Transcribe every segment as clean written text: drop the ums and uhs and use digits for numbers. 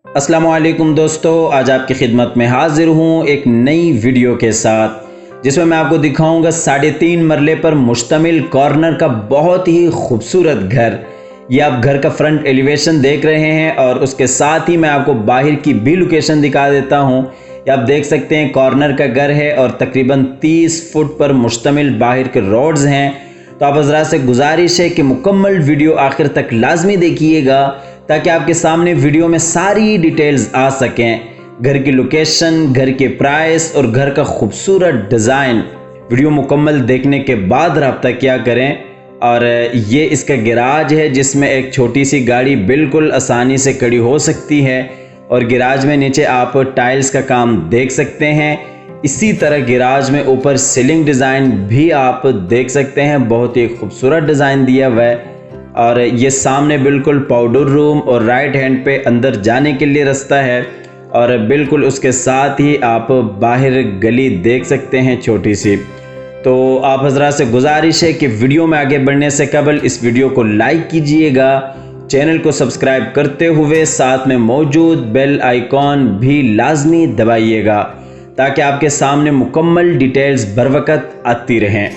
अस्सलामुअलैकुम दोस्तों, आज आपकी खिदमत में हाजिर हूँ एक नई वीडियो के साथ जिसमें मैं आपको दिखाऊंगा 3.5 मरले पर मुश्तमिल कॉर्नर का बहुत ही खूबसूरत घर। ये आप घर का फ्रंट एलिवेशन देख रहे हैं और उसके साथ ही मैं आपको बाहर की भी लोकेशन दिखा देता हूँ। ये आप देख सकते हैं कॉर्नर का घर है और तकरीबन 30 फुट पर मुश्तमिल बाहर के रोड्स हैं। तो आप हज़रात से गुजारिश है कि मुकम्मल वीडियो आखिर तक लाजमी देखिएगा ताकि आपके सामने वीडियो में सारी डिटेल्स आ सकें। घर की लोकेशन, घर के प्राइस और घर का खूबसूरत डिज़ाइन। वीडियो मुकम्मल देखने के बाद रब्ता क्या करें। और ये इसका गैराज है जिसमें एक छोटी सी गाड़ी बिल्कुल आसानी से खड़ी हो सकती है और गैराज में नीचे आप टाइल्स का काम देख सकते हैं। इसी तरह गैराज में ऊपर सीलिंग डिज़ाइन भी आप देख सकते हैं, बहुत ही खूबसूरत डिज़ाइन दिया हुआ है। और ये सामने बिल्कुल पाउडर रूम और राइट हैंड पे अंदर जाने के लिए रास्ता है और बिल्कुल उसके साथ ही आप बाहर गली देख सकते हैं छोटी सी। तो आप हज़रात से गुजारिश है कि वीडियो में आगे बढ़ने से कबल इस वीडियो को लाइक कीजिएगा, चैनल को सब्सक्राइब करते हुए साथ में मौजूद बेल आइकॉन भी लाजमी दबाइएगा ताकि आपके सामने मुकम्मल डिटेल्स बर वक्त आती रहें।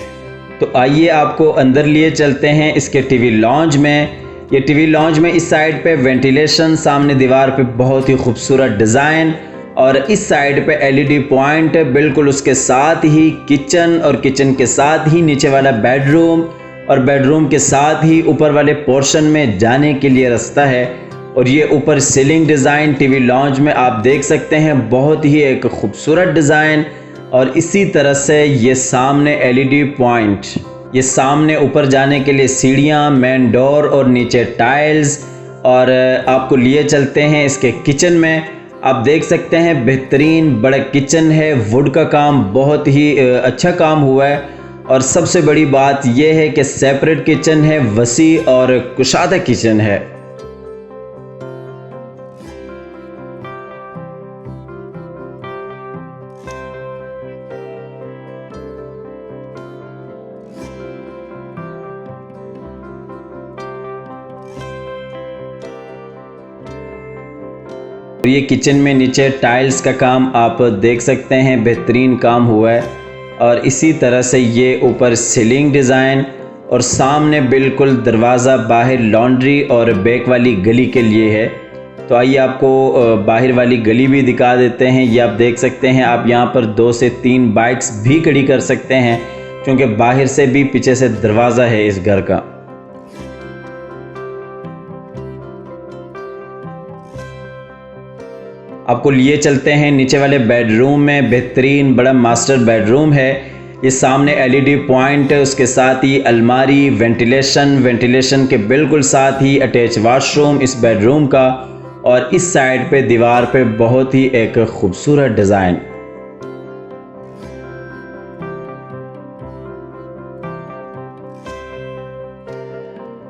तो आइए आपको अंदर लिए चलते हैं इसके टीवी लॉन्ज में। ये टीवी लॉन्ज में इस साइड पे वेंटिलेशन, सामने दीवार पे बहुत ही खूबसूरत डिज़ाइन और इस साइड पे एलईडी पॉइंट, बिल्कुल उसके साथ ही किचन और किचन के साथ ही नीचे वाला बेडरूम और बेडरूम के साथ ही ऊपर वाले पोर्शन में जाने के लिए रास्ता है। और ये ऊपर सीलिंग डिज़ाइन टीवी लॉन्ज में आप देख सकते हैं, बहुत ही एक खूबसूरत डिज़ाइन। और इसी तरह से ये सामने एलईडी पॉइंट, ये सामने ऊपर जाने के लिए सीढ़ियाँ, मेन डोर और नीचे टाइल्स। और आपको लिए चलते हैं इसके किचन में। आप देख सकते हैं बेहतरीन बड़ा किचन है, वुड का काम बहुत ही अच्छा काम हुआ है। और सबसे बड़ी बात यह है कि सेपरेट किचन है, वसी और कुशादा किचन है। ये किचन में नीचे टाइल्स का काम आप देख सकते हैं, बेहतरीन काम हुआ है। और इसी तरह से ये ऊपर सीलिंग डिज़ाइन और सामने बिल्कुल दरवाज़ा बाहर लॉन्ड्री और बैक वाली गली के लिए है। तो आइए आपको बाहर वाली गली भी दिखा देते हैं। ये आप देख सकते हैं, आप यहाँ पर 2 से 3 बाइक्स भी खड़ी कर सकते हैं क्योंकि बाहर से भी पीछे से दरवाज़ा है इस घर का। आपको लिए चलते हैं नीचे वाले बेडरूम में। बेहतरीन बड़ा मास्टर बेडरूम है। ये सामने एलईडी पॉइंट है, उसके साथ ही अलमारी, वेंटिलेशन के बिल्कुल साथ ही अटैच वॉशरूम इस बेडरूम का। और इस साइड पे दीवार पे बहुत ही एक खूबसूरत डिज़ाइन।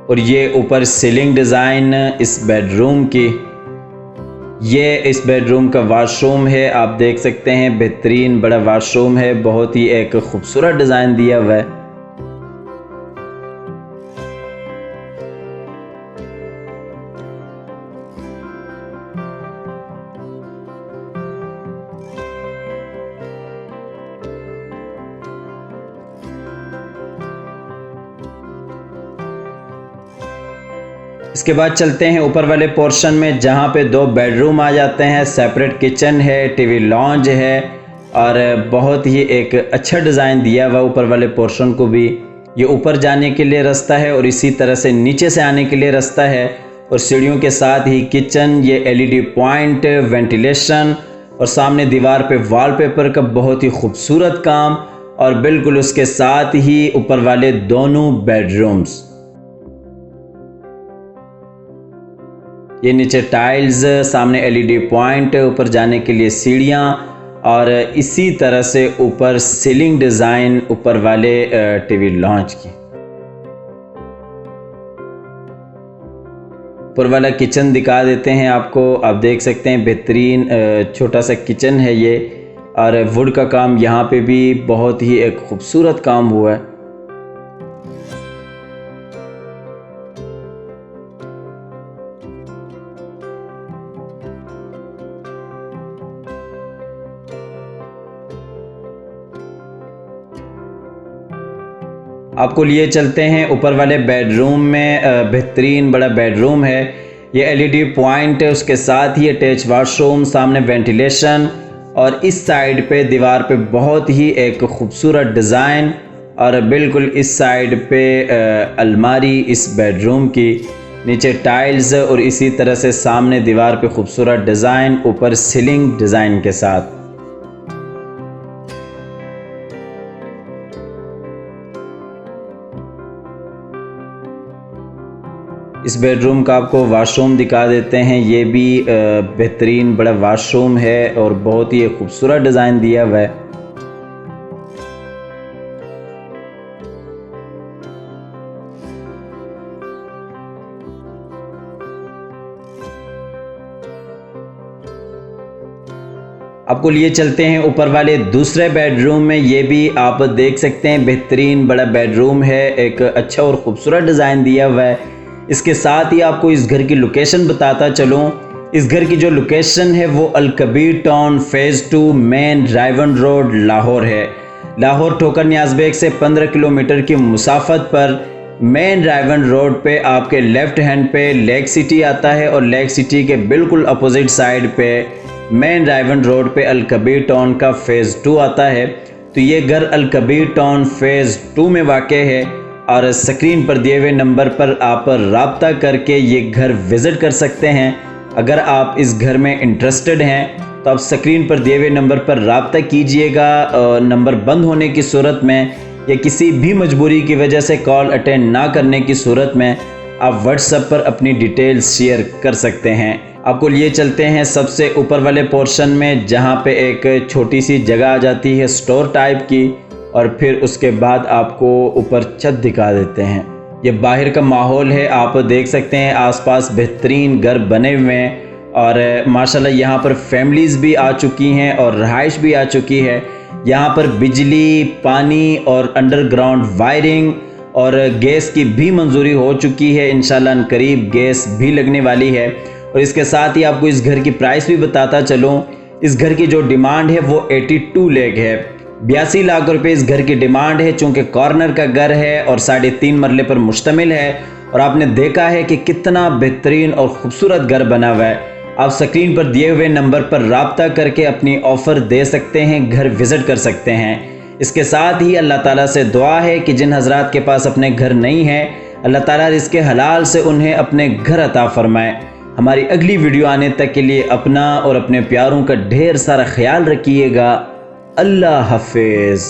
और ये ऊपर सीलिंग डिज़ाइन इस बेडरूम की। ये इस बेडरूम का वॉशरूम है, आप देख सकते हैं बेहतरीन बड़ा वॉशरूम है, बहुत ही एक खूबसूरत डिज़ाइन दिया हुआ है। इसके बाद चलते हैं ऊपर वाले पोर्शन में जहाँ पे 2 बेडरूम आ जाते हैं, सेपरेट किचन है, टीवी लॉन्ज है और बहुत ही एक अच्छा डिज़ाइन दिया हुआ ऊपर वाले पोर्शन को भी। ये ऊपर जाने के लिए रास्ता है और इसी तरह से नीचे से आने के लिए रास्ता है। और सीढ़ियों के साथ ही किचन, ये एलईडी पॉइंट, वेंटिलेशन और सामने दीवार पे वॉलपेपर का बहुत ही खूबसूरत काम। और बिल्कुल उसके साथ ही ऊपर वाले दोनों बेडरूम्स, ये नीचे टाइल्स, सामने एलईडी पॉइंट, ऊपर जाने के लिए सीढ़ियाँ और इसी तरह से ऊपर सीलिंग डिज़ाइन ऊपर वाले टीवी लॉन्च की। ऊपर वाला किचन दिखा देते हैं आपको। आप देख सकते हैं बेहतरीन छोटा सा किचन है ये और वुड का काम यहाँ पे भी बहुत ही एक खूबसूरत काम हुआ है। आपको लिए चलते हैं ऊपर वाले बेडरूम में। बेहतरीन बड़ा बेडरूम है, ये एलईडी पॉइंट है, उसके साथ ही अटैच वाशरूम, सामने वेंटिलेशन और इस साइड पे दीवार पे बहुत ही एक खूबसूरत डिज़ाइन और बिल्कुल इस साइड पे अलमारी इस बेडरूम की, नीचे टाइल्स और इसी तरह से सामने दीवार पे खूबसूरत डिज़ाइन, ऊपर सीलिंग डिज़ाइन के साथ। इस बेडरूम का आपको वाशरूम दिखा देते हैं। ये भी बेहतरीन बड़ा वाशरूम है और बहुत ही खूबसूरत डिज़ाइन दिया हुआ है। आपको लिए चलते हैं ऊपर वाले दूसरे बेडरूम में। ये भी आप देख सकते हैं बेहतरीन बड़ा बेडरूम है, एक अच्छा और ख़ूबसूरत डिज़ाइन दिया हुआ है। इसके साथ ही आपको इस घर की लोकेशन बताता चलूँ। इस घर की जो लोकेशन है वो Al Kabir town phase 2 main रायवन road Lahore है। लाहौर ठोकर न्याज़बेग से 15 किलोमीटर की मुसाफत पर मेन रायवन रोड पे आपके लेफ़्ट हैंड पे लेक सिटी आता है और लेक सिटी के बिल्कुल अपोजिट साइड पे मेन रायवन रोड पे अलकबीर टाउन का फ़ेज़ 2 आता है। तो ये घर अलकबीर टाउन फ़ेज़ 2 में वाक़ है और स्क्रीन पर दिए हुए नंबर पर आप रब्ता करके ये घर विज़िट कर सकते हैं। अगर आप इस घर में इंटरेस्टेड हैं तो आप स्क्रीन पर दिए हुए नंबर पर रब्ता कीजिएगा। नंबर बंद होने की सूरत में या किसी भी मजबूरी की वजह से कॉल अटेंड ना करने की सूरत में आप व्हाट्सएप पर अपनी डिटेल्स शेयर कर सकते हैं। आपको लिए चलते हैं सबसे ऊपर वाले पोर्शन में, जहाँ पे एक छोटी सी जगह आ जाती है स्टोर टाइप की, और फिर उसके बाद आपको ऊपर छत दिखा देते हैं। ये बाहर का माहौल है, आप देख सकते हैं आसपास बेहतरीन घर बने हुए हैं और माशाल्लाह यहाँ पर फैमिलीज़ भी आ चुकी हैं और रहाइश भी आ चुकी है। यहाँ पर बिजली, पानी और अंडरग्राउंड वायरिंग और गैस की भी मंजूरी हो चुकी है। इंशाल्लाह करीब गैस भी लगने वाली है। और इसके साथ ही आपको इस घर की प्राइस भी बताता चलूँ। इस घर की जो डिमांड है वो 82 लाख है, 82 लाख रुपए इस घर की डिमांड है। चूँकि कॉर्नर का घर है और 3.5 मरले पर मुश्तमिल है और आपने देखा है कि कितना बेहतरीन और ख़ूबसूरत घर बना हुआ है। आप स्क्रीन पर दिए हुए नंबर पर रब्ता करके अपनी ऑफ़र दे सकते हैं, घर विज़िट कर सकते हैं। इसके साथ ही अल्लाह ताला से दुआ है कि जिन हज़रात के पास अपने घर नहीं है, अल्लाह ताला रिज़्क़े हलाल से उन्हें अपने घर अता फ़रमाए। हमारी अगली वीडियो आने तक के लिए अपना और अपने प्यारों का ढेर सारा ख्याल रखिएगा। अल्लाह हाफ़िज़।